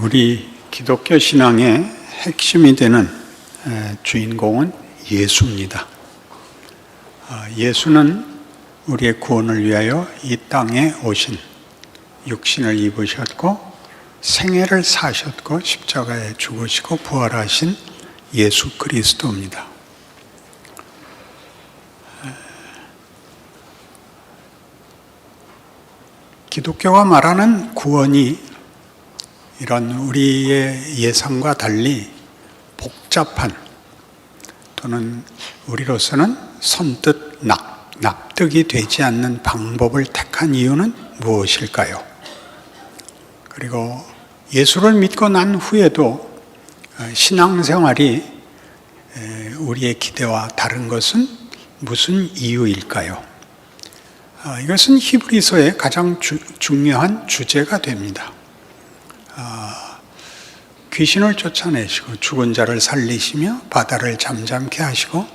우리 기독교 신앙의 핵심이 되는 주인공은 예수입니다. 예수는 우리의 구원을 위하여 이 땅에 오신, 육신을 입으셨고 생애를 사셨고 십자가에 죽으시고 부활하신 예수 그리스도입니다. 기독교가 말하는 구원이 이런 우리의 예상과 달리 복잡한, 또는 우리로서는 선뜻 납득이 되지 않는 방법을 택한 이유는 무엇일까요? 그리고 예수를 믿고 난 후에도 신앙생활이 우리의 기대와 다른 것은 무슨 이유일까요? 이것은 히브리서의 가장 중요한 주제가 됩니다. 귀신을 쫓아내시고 죽은 자를 살리시며 바다를 잠잠케 하시고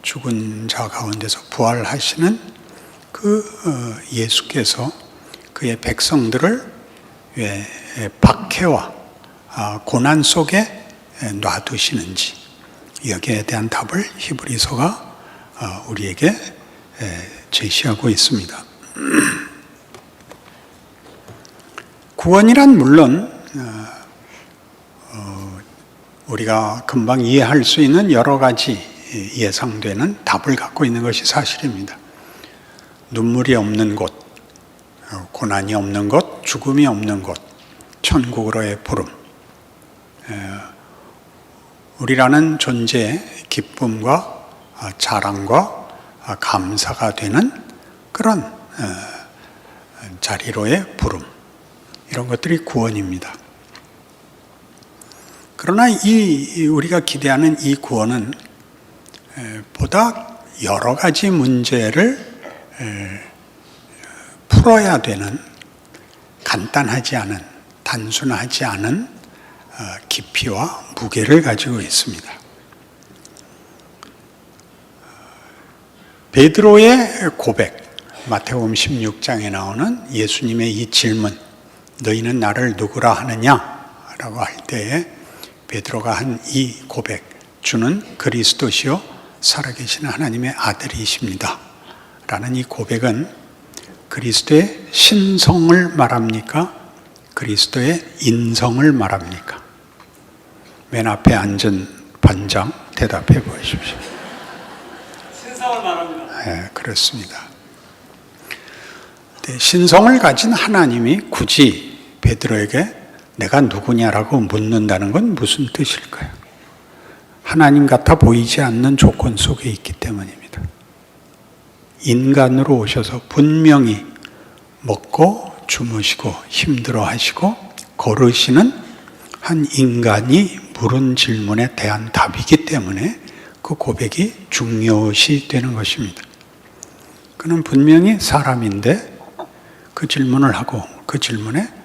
죽은 자 가운데서 부활하시는 그 예수께서 그의 백성들을 왜 박해와 고난 속에 놔두시는지, 여기에 대한 답을 히브리서가 우리에게 제시하고 있습니다. 구원이란 물론 우리가 금방 이해할 수 있는 여러 가지 예상되는 답을 갖고 있는 것이 사실입니다. 눈물이 없는 곳, 고난이 없는 곳, 죽음이 없는 곳, 천국으로의 부름, 우리라는 존재의 기쁨과 자랑과 감사가 되는 그런 자리로의 부름, 이런 것들이 구원입니다. 그러나 우리가 기대하는 이 구원은 보다 여러 가지 문제를 풀어야 되는, 간단하지 않은, 단순하지 않은 깊이와 무게를 가지고 있습니다. 베드로의 고백, 마태복음 16장에 나오는 예수님의 이 질문, 너희는 나를 누구라 하느냐? 라고 할 때에 베드로가 한 이 고백, 주는 그리스도시요 살아계신 하나님의 아들이십니다 라는 이 고백은 그리스도의 신성을 말합니까? 그리스도의 인성을 말합니까? 맨 앞에 앉은 반장 대답해 보십시오. 신성을 말합니다. 네, 그렇습니다. 신성을 가진 하나님이 굳이 베드로에게 내가 누구냐라고 묻는다는 건 무슨 뜻일까요? 하나님 같아 보이지 않는 조건 속에 있기 때문입니다. 인간으로 오셔서 분명히 먹고 주무시고 힘들어 하시고 걸으시는 한 인간이 물은 질문에 대한 답이기 때문에 그 고백이 중요시 되는 것입니다. 그는 분명히 사람인데 그 질문을 하고 그 질문에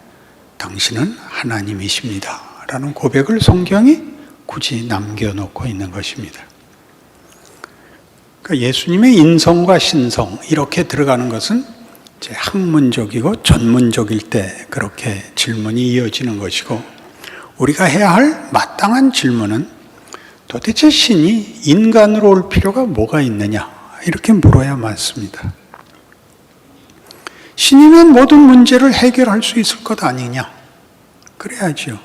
당신은 하나님이십니다 라는 고백을 성경이 굳이 남겨놓고 있는 것입니다. 그러니까 예수님의 인성과 신성, 이렇게 들어가는 것은 이제 학문적이고 전문적일 때 그렇게 질문이 이어지는 것이고, 우리가 해야 할 마땅한 질문은 도대체 신이 인간으로 올 필요가 뭐가 있느냐, 이렇게 물어야 맞습니다. 신이면 모든 문제를 해결할 수 있을 것 아니냐? 그래야죠.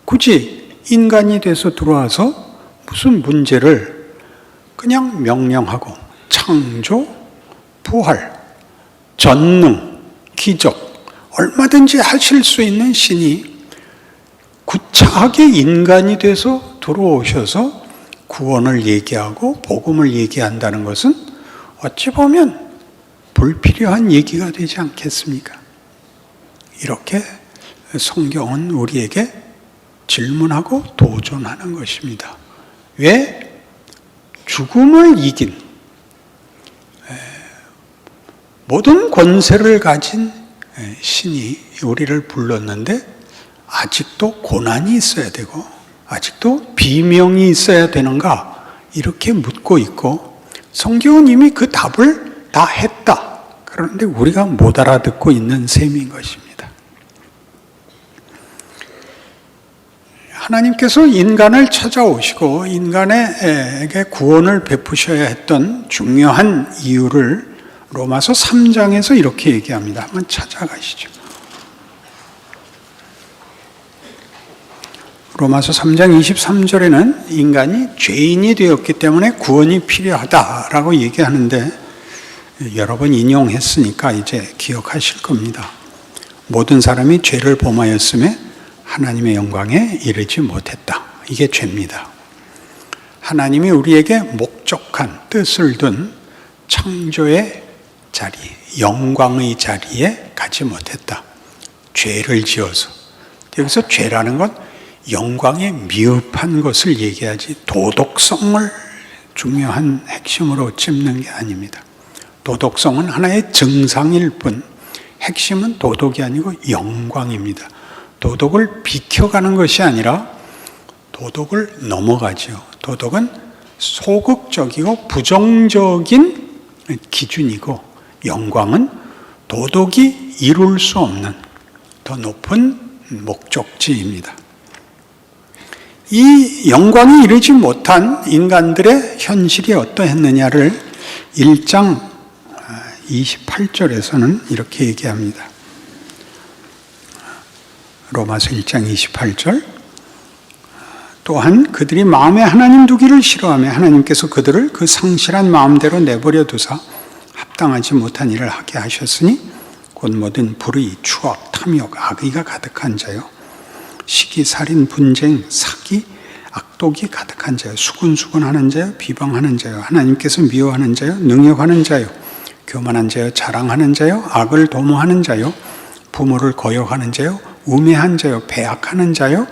굳이 인간이 돼서 들어와서 무슨 문제를 그냥 명령하고 창조, 부활, 전능, 기적, 얼마든지 하실 수 있는 신이 구차하게 인간이 돼서 들어오셔서 구원을 얘기하고 복음을 얘기한다는 것은 어찌 보면 불필요한 얘기가 되지 않겠습니까? 이렇게 성경은 우리에게 질문하고 도전하는 것입니다. 왜 죽음을 이긴 모든 권세를 가진 신이 우리를 불렀는데 아직도 고난이 있어야 되고 아직도 비명이 있어야 되는가? 이렇게 묻고 있고, 성경은 이미 그 답을 다 했다. 그런데 우리가 못 알아듣고 있는 셈인 것입니다. 하나님께서 인간을 찾아오시고 인간에게 구원을 베푸셔야 했던 중요한 이유를 로마서 3장에서 이렇게 얘기합니다. 한번 찾아가시죠. 로마서 3장 23절에는 인간이 죄인이 되었기 때문에 구원이 필요하다라고 얘기하는데 여러 번 인용했으니까 이제 기억하실 겁니다. 모든 사람이 죄를 범하였음에 하나님의 영광에 이르지 못했다. 이게 죄입니다. 하나님이 우리에게 목적한 뜻을 둔 창조의 자리, 영광의 자리에 가지 못했다. 죄를 지어서. 여기서 죄라는 건 영광에 미흡한 것을 얘기하지 도덕성을 중요한 핵심으로 짚는 게 아닙니다. 도덕성은 하나의 증상일 뿐 핵심은 도덕이 아니고 영광입니다. 도덕을 비켜가는 것이 아니라 도덕을 넘어가죠. 도덕은 소극적이고 부정적인 기준이고 영광은 도덕이 이룰 수 없는 더 높은 목적지입니다. 이 영광이 이르지 못한 인간들의 현실이 어떠했느냐를 1장 28절에서는 이렇게 얘기합니다. 로마서 1장 28절. 또한 그들이 마음에 하나님 두기를 싫어하며 하나님께서 그들을 그 상실한 마음대로 내버려 두사 합당하지 못한 일을 하게 하셨으니 곧 모든 불의, 추악, 탐욕, 악의가 가득한 자요 시기, 살인, 분쟁, 사기, 악독이 가득한 자요 수군수군하는 자요 비방하는 자요 하나님께서 미워하는 자요 능욕하는 자요 교만한 자요 자랑하는 자요 악을 도모하는 자요 부모를 거역하는 자요 우매한 자요 배악하는 자요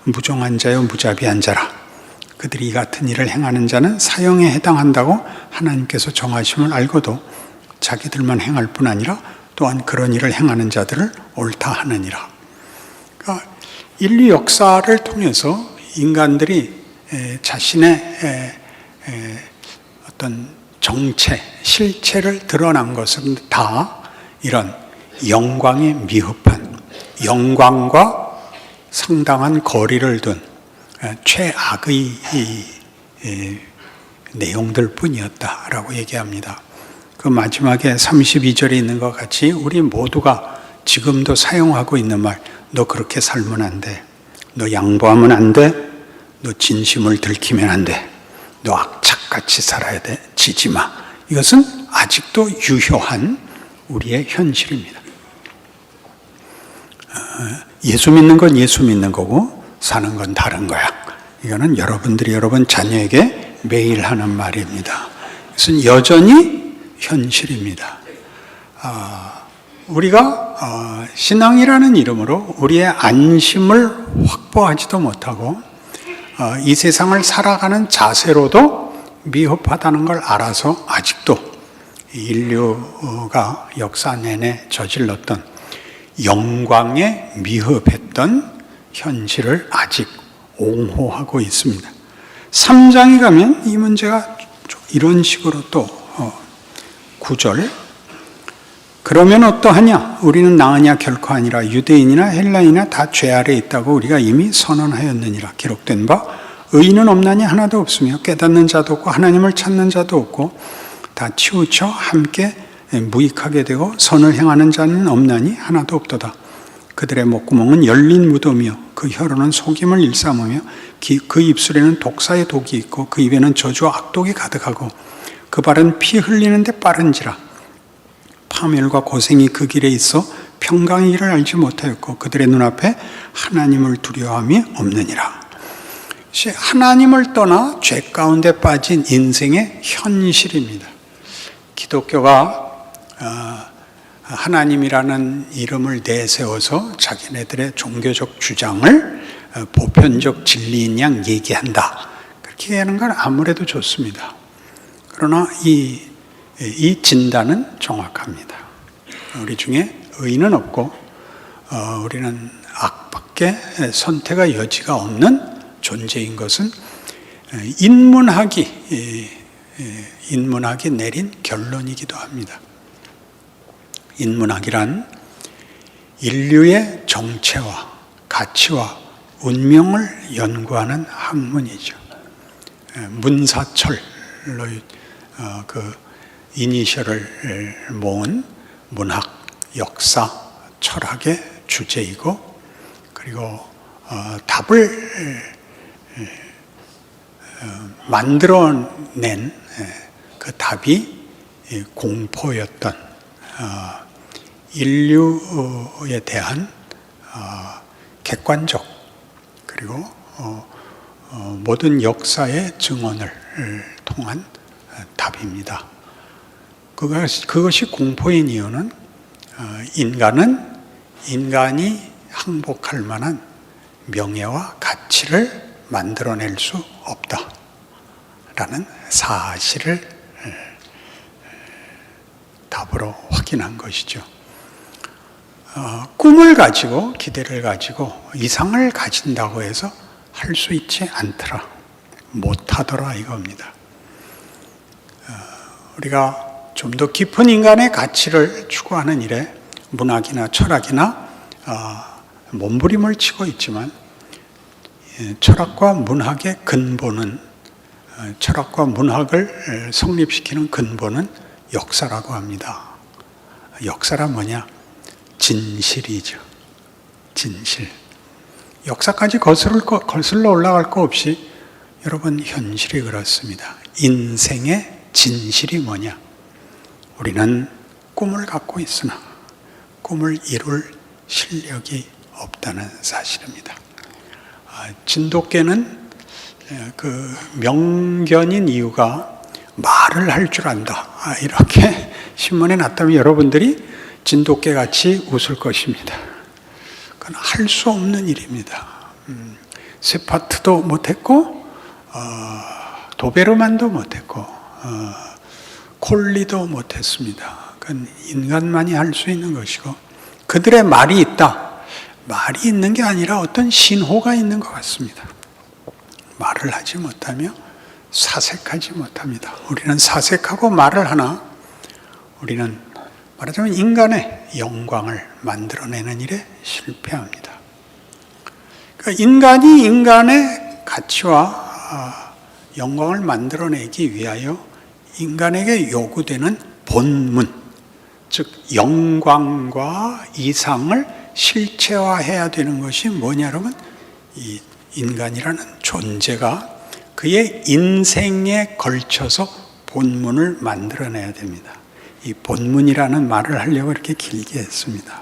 무종한 자요 무자비한 자라. 그들이 이 같은 일을 행하는 자는 사형에 해당한다고 하나님께서 정하심을 알고도 자기들만 행할 뿐 아니라 또한 그런 일을 행하는 자들을 옳다 하느니라. 그러니까 인류 역사를 통해서 인간들이 자신의 어떤 정체, 실체를 드러난 것은 다 이런 영광에 미흡한 영광과 상당한 거리를 둔 최악의 내용들 뿐이었다라고 얘기합니다. 그 마지막에 32절에 있는 것 같이 우리 모두가 지금도 사용하고 있는 말, 너 그렇게 살면 안 돼. 너 양보하면 안 돼. 너 진심을 들키면 안 돼. 너 악착같이 살아야 돼. 지지 마. 이것은 아직도 유효한 우리의 현실입니다. 예수 믿는 건 예수 믿는 거고 사는 건 다른 거야. 이거는 여러분들이 여러분 자녀에게 매일 하는 말입니다. 이것은 여전히 현실입니다. 우리가 신앙이라는 이름으로 우리의 안심을 확보하지도 못하고 이 세상을 살아가는 자세로도 미흡하다는 걸 알아서 아직도 인류가 역사 내내 저질렀던 영광에 미흡했던 현실을 아직 옹호하고 있습니다. 3장에 가면 이 문제가 이런 식으로 또 9절. 그러면 어떠하냐? 우리는 나으냐? 결코 아니라 유대인이나 헬라인이나 다 죄 아래 있다고 우리가 이미 선언하였느니라. 기록된 바 의인은 없나니 하나도 없으며 깨닫는 자도 없고 하나님을 찾는 자도 없고 다 치우쳐 함께 무익하게 되고 선을 행하는 자는 없나니 하나도 없도다. 그들의 목구멍은 열린 무덤이요 그 혀로는 속임을 일삼으며 그 입술에는 독사의 독이 있고 그 입에는 저주와 악독이 가득하고 그 발은 피 흘리는데 빠른지라. 파멸과 고생이 그 길에 있어 평강의 길을 알지 못하였고 그들의 눈앞에 하나님을 두려워함이 없느니라. 하나님을 떠나 죄 가운데 빠진 인생의 현실입니다. 기독교가 하나님이라는 이름을 내세워서 자기네들의 종교적 주장을 보편적 진리인 양 얘기한다. 그렇게 하는 건 아무래도 좋습니다. 그러나 이 진단은 정확합니다. 우리 중에 의인은 없고 우리는 악밖에 선택의 여지가 없는 존재인 것은 인문학이 내린 결론이기도 합니다. 인문학이란 인류의 정체와 가치와 운명을 연구하는 학문이죠. 문사철로 그 이니셜을 모은 문학, 역사, 철학의 주제이고, 그리고 답을 만들어낸 그 답이 공포였던 인류에 대한 객관적, 그리고 모든 역사의 증언을 통한 답입니다. 그것이 공포인 이유는 인간이 항복할 만한 명예와 가치를 만들어낼 수 없다라는 사실을 답으로 확인한 것이죠. 꿈을 가지고, 기대를 가지고 이상을 가진다고 해서 할 수 있지 않더라, 못하더라 이겁니다. 우리가 좀 더 깊은 인간의 가치를 추구하는 일에 문학이나 철학이나 몸부림을 치고 있지만, 철학과 문학의 근본은, 철학과 문학을 성립시키는 근본은 역사라고 합니다. 역사란 뭐냐? 진실이죠. 진실. 역사까지 거슬러 올라갈 거 없이 여러분, 현실이 그렇습니다. 인생의 진실이 뭐냐? 우리는 꿈을 갖고 있으나 꿈을 이룰 실력이 없다는 사실입니다. 진돗개는 그 명견인 이유가 말을 할 줄 안다, 이렇게 신문에 났다면 여러분들이 진돗개같이 웃을 것입니다. 그건 할 수 없는 일입니다. 세파트도 못했고, 도베르만도 못했고, 콜리도 못했습니다. 그건 인간만이 할 수 있는 것이고, 그들의 말이 있다. 말이 있는 게 아니라 어떤 신호가 있는 것 같습니다. 말을 하지 못하며 사색하지 못합니다. 우리는 사색하고 말을 하나, 우리는 말하자면 인간의 영광을 만들어내는 일에 실패합니다. 그러니까 인간이 인간의 가치와 영광을 만들어내기 위하여 인간에게 요구되는 본문, 즉 영광과 이상을 실체화해야 되는 것이 뭐냐, 여러분? 이 인간이라는 존재가 그의 인생에 걸쳐서 본문을 만들어내야 됩니다. 이 본문이라는 말을 하려고 이렇게 길게 했습니다.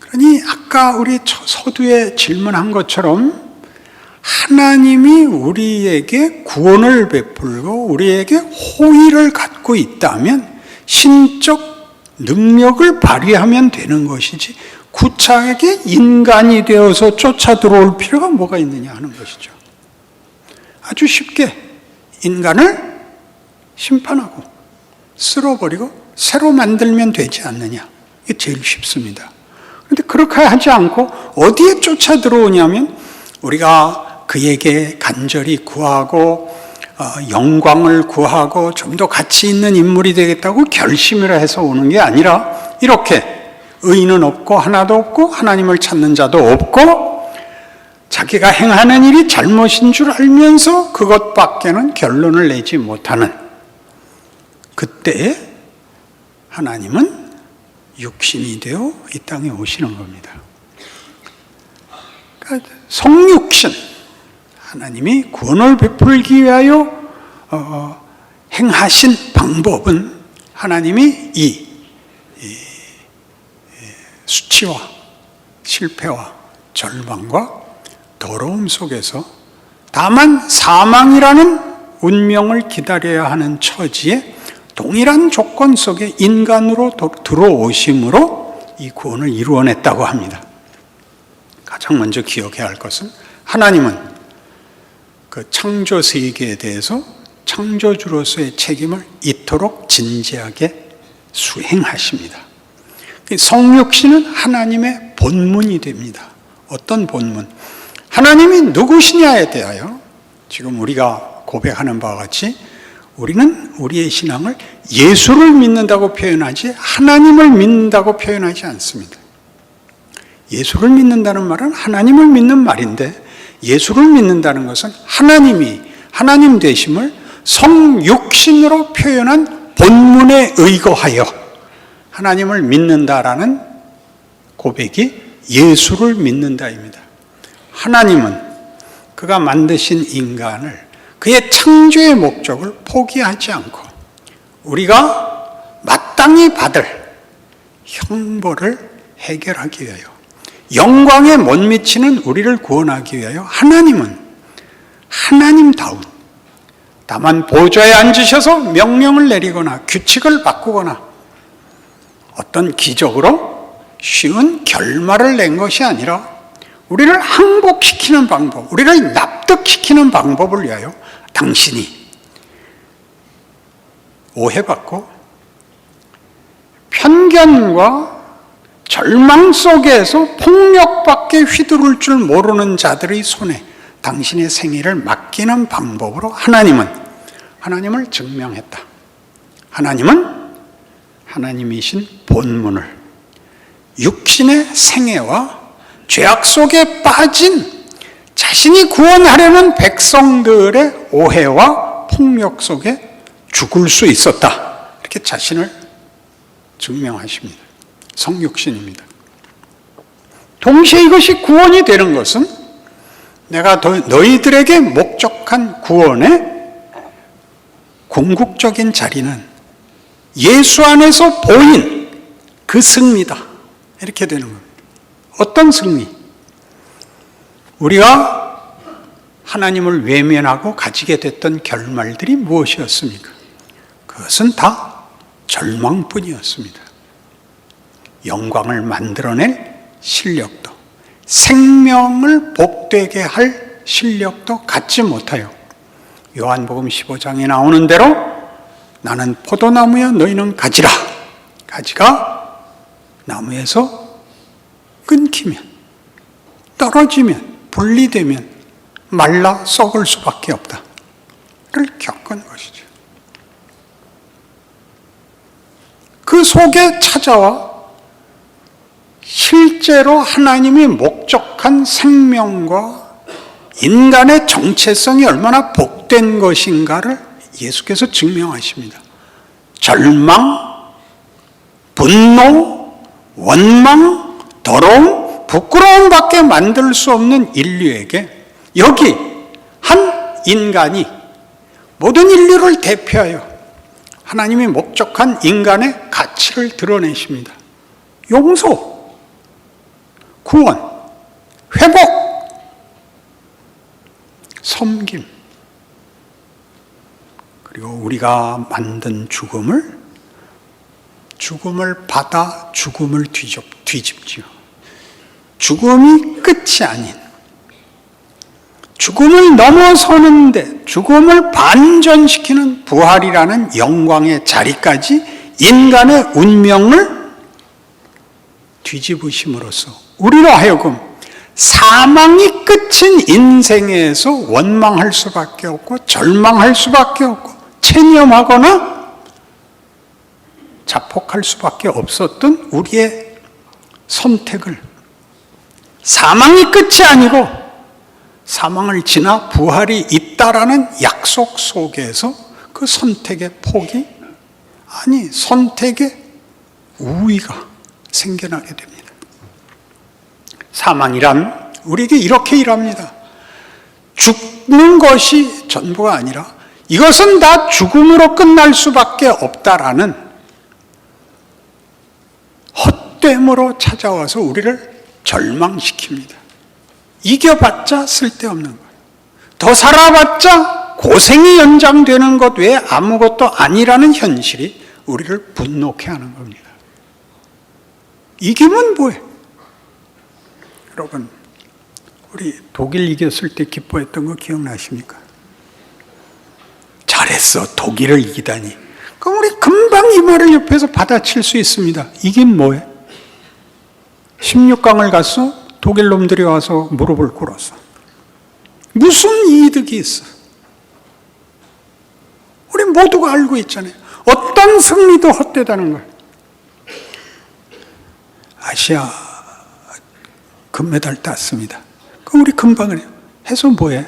그러니 아까 우리 서두에 질문한 것처럼 하나님이 우리에게 구원을 베풀고 우리에게 호의를 갖고 있다면 신적 능력을 발휘하면 되는 것이지, 구차하게 인간이 되어서 쫓아 들어올 필요가 뭐가 있느냐 하는 것이죠. 아주 쉽게 인간을 심판하고 쓸어버리고 새로 만들면 되지 않느냐, 이게 제일 쉽습니다. 그런데 그렇게 하지 않고 어디에 쫓아 들어오냐면, 우리가 그에게 간절히 구하고 영광을 구하고 좀 더 가치 있는 인물이 되겠다고 결심을 해서 오는 게 아니라, 이렇게 의인은 없고 하나도 없고 하나님을 찾는 자도 없고 자기가 행하는 일이 잘못인 줄 알면서 그것밖에는 결론을 내지 못하는 그때에 하나님은 육신이 되어 이 땅에 오시는 겁니다. 그러니까 성육신, 하나님이 구원을 베풀기 위하여 행하신 방법은, 하나님이 이 수치와 실패와 절망과 더러움 속에서 다만 사망이라는 운명을 기다려야 하는 처지에 동일한 조건 속에 인간으로 들어오심으로 이 구원을 이루어냈다고 합니다. 가장 먼저 기억해야 할 것은, 하나님은 그 창조 세계에 대해서 창조주로서의 책임을 이토록 진지하게 수행하십니다. 성육신은 하나님의 본문이 됩니다. 어떤 본문? 하나님이 누구시냐에 대하여 지금 우리가 고백하는 바와 같이 우리는 우리의 신앙을 예수를 믿는다고 표현하지 하나님을 믿는다고 표현하지 않습니다. 예수를 믿는다는 말은 하나님을 믿는 말인데, 예수를 믿는다는 것은 하나님이 하나님 되심을 성육신으로 표현한 본문에 의거하여 하나님을 믿는다라는 고백이 예수를 믿는다입니다. 하나님은 그가 만드신 인간을 그의 창조의 목적을 포기하지 않고 우리가 마땅히 받을 형벌을 해결하기 위하여, 영광에 못 미치는 우리를 구원하기 위하여 하나님은 하나님다운, 다만 보좌에 앉으셔서 명령을 내리거나 규칙을 바꾸거나 어떤 기적으로 쉬운 결말을 낸 것이 아니라 우리를 항복시키는 방법, 우리를 납득시키는 방법을 위하여 당신이 오해받고 편견과 절망 속에서 폭력밖에 휘두를 줄 모르는 자들의 손에 당신의 생애를 맡기는 방법으로 하나님을 증명했다. 하나님은 하나님이신 본문을 육신의 생애와 죄악 속에 빠진 자신이 구원하려는 백성들의 오해와 폭력 속에 죽을 수 있었다. 이렇게 자신을 증명하십니다. 성육신입니다. 동시에 이것이 구원이 되는 것은 내가 너희들에게 목적한 구원의 궁극적인 자리는 예수 안에서 보인 그 승리다. 이렇게 되는 겁니다. 어떤 승리? 우리가 하나님을 외면하고 가지게 됐던 결말들이 무엇이었습니까? 그것은 다 절망뿐이었습니다. 영광을 만들어낼 실력도, 생명을 복되게 할 실력도 갖지 못하여 요한복음 15장에 나오는 대로 나는 포도나무여 너희는 가지라. 가지가 나무에서 끊기면, 떨어지면, 분리되면 말라 썩을 수밖에 없다. 를 겪은 것이죠. 그 속에 찾아와 실제로 하나님이 목적한 생명과 인간의 정체성이 얼마나 복된 것인가를 예수께서 증명하십니다. 절망, 분노, 원망, 더러움, 부끄러움밖에 만들 수 없는 인류에게 여기 한 인간이 모든 인류를 대표하여 하나님이 목적한 인간의 가치를 드러내십니다. 용서, 구원, 회복, 섬김, 그리고 우리가 만든 죽음을 받아 죽음을 뒤집지요. 죽음이 끝이 아닌, 죽음을 넘어서는데 죽음을 반전시키는 부활이라는 영광의 자리까지 인간의 운명을 뒤집으심으로써 우리로 하여금 사망이 끝인 인생에서 원망할 수밖에 없고 절망할 수밖에 없고 체념하거나 자폭할 수밖에 없었던 우리의 선택을, 사망이 끝이 아니고 사망을 지나 부활이 있다라는 약속 속에서 그 선택의 폭이, 아니 선택의 우위가 생겨나게 됩니다. 사망이란 우리에게 이렇게 일합니다. 죽는 것이 전부가 아니라 이것은 다 죽음으로 끝날 수밖에 없다라는 헛됨으로 찾아와서 우리를 절망시킵니다. 이겨봤자 쓸데없는 거예요. 더 살아봤자 고생이 연장되는 것 외에 아무것도 아니라는 현실이 우리를 분노케 하는 겁니다. 이기면 뭐해? 여러분, 우리 독일 이겼을 때 기뻐했던 거 기억나십니까? 잘했어, 독일을 이기다니. 그럼 우리 금방 이 말을 옆에서 받아칠 수 있습니다. 이긴 뭐해? 16강을 갔어? 독일 놈들이 와서 무릎을 꿇었어. 무슨 이득이 있어? 우리 모두가 알고 있잖아요. 어떤 승리도 헛되다는 걸. 아시아 금메달 땄습니다. 그럼 우리 금방 그래요. 해서 뭐해?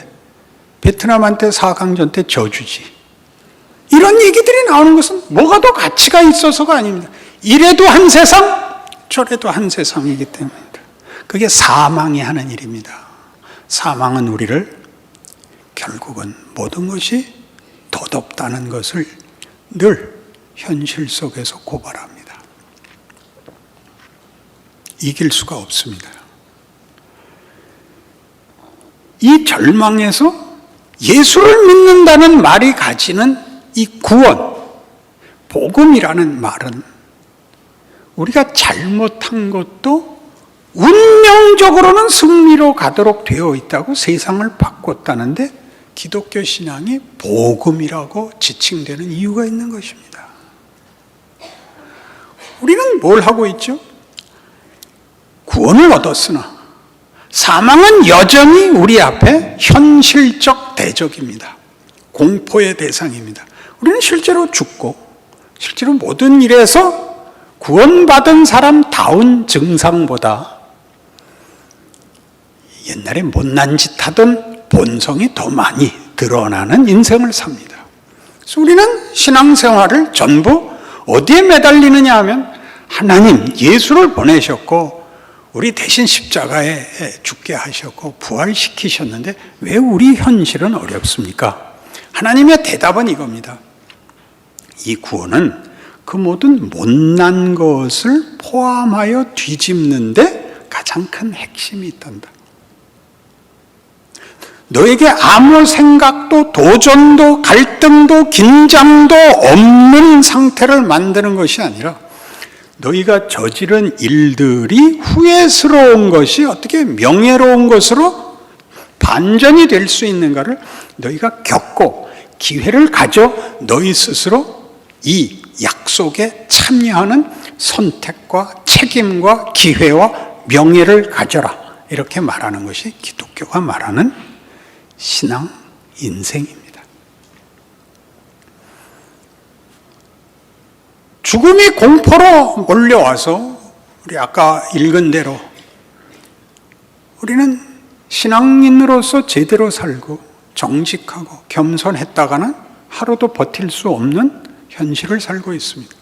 베트남한테 4강전 때 져주지. 이런 얘기들이 나오는 것은 뭐가 더 가치가 있어서가 아닙니다. 이래도 한 세상, 저래도 한 세상이기 때문입니다. 그게 사망이 하는 일입니다. 사망은 우리를 결국은 모든 것이 덧없다는 것을 늘 현실 속에서 고발합니다. 이길 수가 없습니다. 이 절망에서 예수를 믿는다는 말이 가지는 이 구원, 복음이라는 말은 우리가 잘못한 것도 운명적으로는 승리로 가도록 되어 있다고 세상을 바꿨다는데 기독교 신앙이 복음이라고 지칭되는 이유가 있는 것입니다. 우리는 뭘 하고 있죠? 구원을 얻었으나 사망은 여전히 우리 앞에 현실적 대적입니다. 공포의 대상입니다. 우리는 실제로 죽고 실제로 모든 일에서 구원받은 사람다운 증상보다 옛날에 못난 짓 하던 본성이 더 많이 드러나는 인생을 삽니다. 그래서 우리는 신앙생활을 전부 어디에 매달리느냐 하면 하나님 예수를 보내셨고 우리 대신 십자가에 죽게 하셨고 부활시키셨는데 왜 우리 현실은 어렵습니까? 하나님의 대답은 이겁니다. 이 구원은 그 모든 못난 것을 포함하여 뒤집는데 가장 큰 핵심이 있단다. 너에게 아무 생각도 도전도 갈등도 긴장도 없는 상태를 만드는 것이 아니라 너희가 저지른 일들이 후회스러운 것이 어떻게 명예로운 것으로 반전이 될 수 있는가를 너희가 겪고 기회를 가져 너희 스스로 이 약속에 참여하는 선택과 책임과 기회와 명예를 가져라. 이렇게 말하는 것이 기독교가 말하는 신앙 인생입니다. 죽음이 공포로 몰려와서 우리 아까 읽은 대로 우리는 신앙인으로서 제대로 살고 정직하고 겸손했다가는 하루도 버틸 수 없는 현실을 살고 있습니다.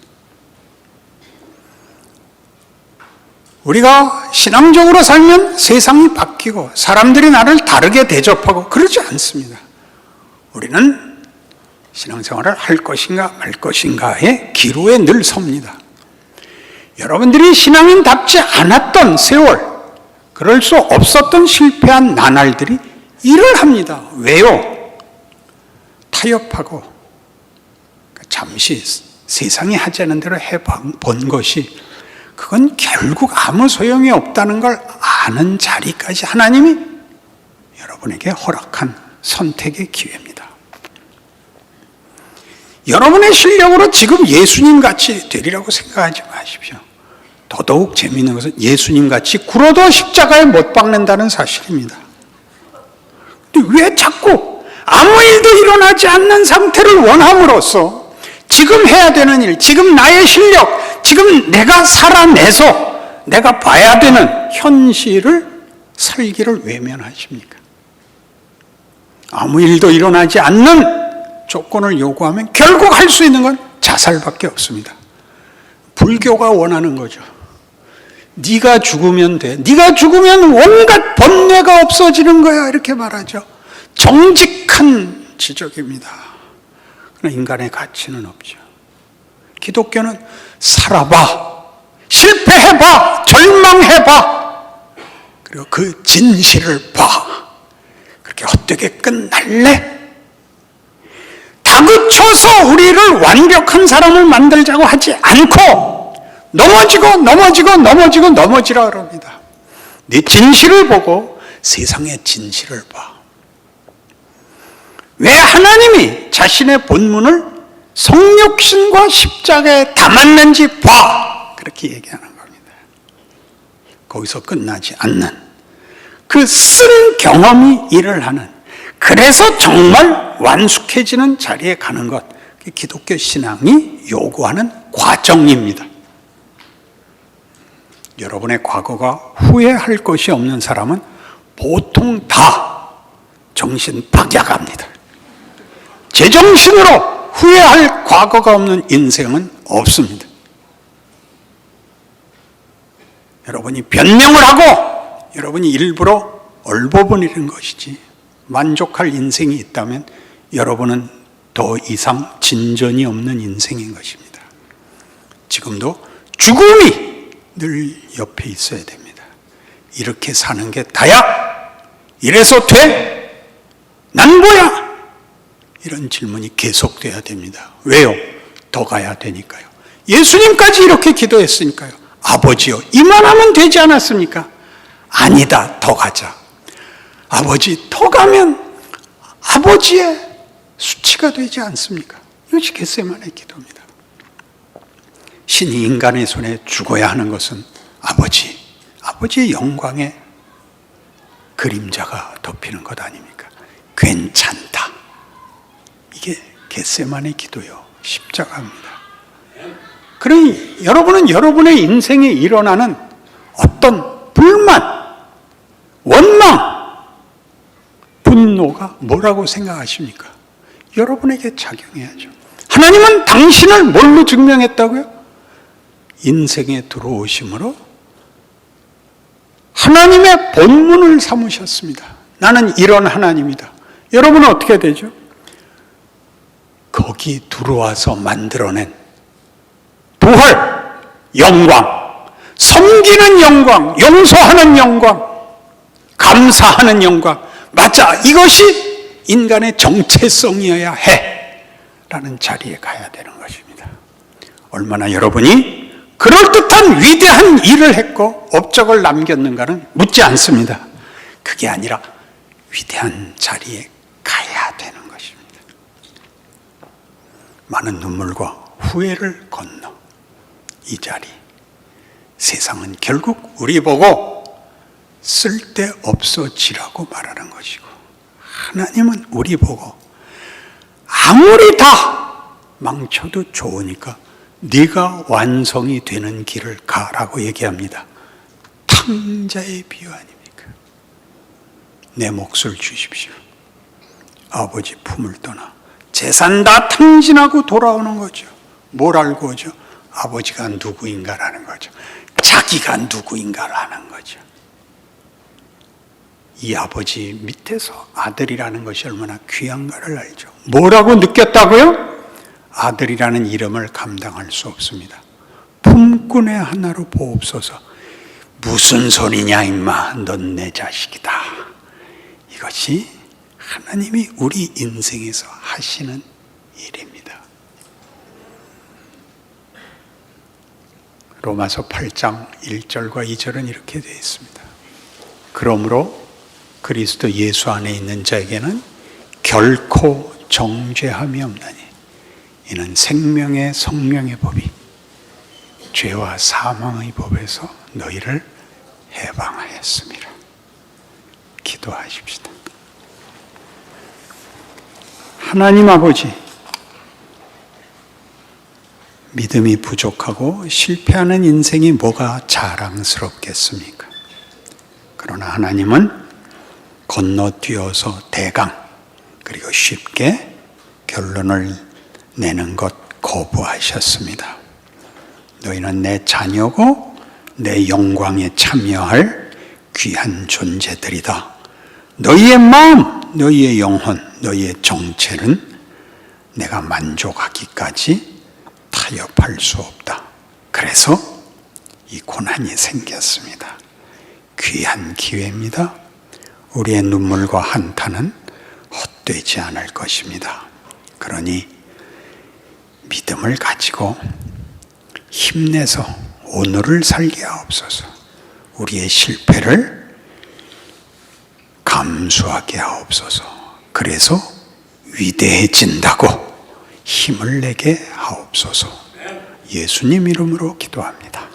우리가 신앙적으로 살면 세상이 바뀌고 사람들이 나를 다르게 대접하고 그러지 않습니다. 우리는 신앙생활을 할 것인가 말 것인가의 기로에 늘 섭니다. 여러분들이 신앙인답지 않았던 세월, 그럴 수 없었던 실패한 나날들이 일을 합니다. 왜요? 타협하고 잠시 세상이 하자는 대로 해본 것이 그건 결국 아무 소용이 없다는 걸 아는 자리까지 하나님이 여러분에게 허락한 선택의 기회입니다. 여러분의 실력으로 지금 예수님같이 되리라고 생각하지 마십시오. 더더욱 재미있는 것은 예수님같이 굴어도 십자가에 못 박는다는 사실입니다. 근데 왜 자꾸 아무 일도 일어나지 않는 상태를 원함으로써 지금 해야 되는 일, 지금 나의 실력, 지금 내가 살아내서 내가 봐야 되는 현실을 살기를 외면하십니까? 아무 일도 일어나지 않는 조건을 요구하면 결국 할 수 있는 건 자살밖에 없습니다. 불교가 원하는 거죠. 네가 죽으면 돼. 네가 죽으면 온갖 번뇌가 없어지는 거야. 이렇게 말하죠. 정직한 지적입니다. 그러나 인간의 가치는 없죠. 기독교는 살아봐, 실패해봐, 절망해봐, 그리고 그 진실을 봐. 그렇게 헛되게 끝날래? 다그쳐서 우리를 완벽한 사람을 만들자고 하지 않고 넘어지라 그럽니다. 네 진실을 보고 세상의 진실을 봐. 왜 하나님이 자신의 본문을 성육신과 십자가에 담았는지 봐. 그렇게 얘기하는 겁니다. 거기서 끝나지 않는 그 쓴 경험이 일을 하는, 그래서 정말 완숙해지는 자리에 가는 것, 기독교 신앙이 요구하는 과정입니다. 여러분의 과거가 후회할 것이 없는 사람은 보통 다 정신 박약합니다. 제정신으로 후회할 과거가 없는 인생은 없습니다. 여러분이 변명을 하고 여러분이 일부러 얼버무리는 것이지, 만족할 인생이 있다면 여러분은 더 이상 진전이 없는 인생인 것입니다. 지금도 죽음이 늘 옆에 있어야 됩니다. 이렇게 사는 게 다야? 이래서 돼? 난 뭐야? 이런 질문이 계속돼야 됩니다. 왜요? 더 가야 되니까요. 예수님까지 이렇게 기도했으니까요. 아버지요, 이만하면 되지 않았습니까? 아니다, 더 가자. 아버지, 더 가면 아버지의 수치가 되지 않습니까? 이것이 겟세마네 기도입니다. 신이 인간의 손에 죽어야 하는 것은 아버지의 영광의 그림자가 덮이는 것 아닙니까? 괜찮다. 이게 겟세마네 기도요, 십자가입니다. 그러니 여러분은 여러분의 인생에 일어나는 어떤 불만, 원망, 분노가 뭐라고 생각하십니까? 여러분에게 작용해야죠. 하나님은 당신을 뭘로 증명했다고요? 인생에 들어오심으로 하나님의 본문을 삼으셨습니다. 나는 이런 하나님이다. 여러분은 어떻게 되죠? 거기 들어와서 만들어낸 부활, 영광, 섬기는 영광, 용서하는 영광, 감사하는 영광, 맞아, 이것이 인간의 정체성이어야 해 라는 자리에 가야 되는 것입니다. 얼마나 여러분이 그럴듯한 위대한 일을 했고 업적을 남겼는가는 묻지 않습니다. 그게 아니라 위대한 자리에 가야 되는 것입니다. 많은 눈물과 후회를 건너 이 자리, 세상은 결국 우리 보고 쓸데없어지라고 말하는 것이고, 하나님은 우리 보고 아무리 다 망쳐도 좋으니까 네가 완성이 되는 길을 가라고 얘기합니다. 탕자의 비유 아닙니까? 내 몫을 주십시오. 아버지 품을 떠나 재산 다 탕진하고 돌아오는 거죠. 뭘 알고 오죠? 아버지가 누구인가라는 거죠. 자기가 누구인가라는 거죠. 이 아버지 밑에서 아들이라는 것이 얼마나 귀한가를 알죠. 뭐라고 느꼈다고요? 아들이라는 이름을 감당할 수 없습니다. 품꾼의 하나로 보옵소서. 무슨 소리냐 임마, 넌 내 자식이다. 이것이 하나님이 우리 인생에서 하시는 일입니다. 로마서 8장 1절과 2절은 이렇게 되어 있습니다. 그러므로 그리스도 예수 안에 있는 자에게는 결코 정죄함이 없나니 이는 생명의 성령의 법이 죄와 사망의 법에서 너희를 해방하였습니다. 기도하십시다. 하나님 아버지, 믿음이 부족하고 실패하는 인생이 뭐가 자랑스럽겠습니까? 그러나 하나님은 건너뛰어서 대강, 그리고 쉽게 결론을 내는 것 거부하셨습니다. 너희는 내 자녀고 내 영광에 참여할 귀한 존재들이다. 너희의 마음, 너희의 영혼, 너희의 정체는 내가 만족하기까지 타협할 수 없다. 그래서 이 고난이 생겼습니다. 귀한 기회입니다. 우리의 눈물과 한탄은 헛되지 않을 것입니다. 그러니 믿음을 가지고 힘내서 오늘을 살게 하옵소서. 우리의 실패를 감수하게 하옵소서. 그래서 위대해진다고 힘을 내게 하옵소서. 예수님 이름으로 기도합니다.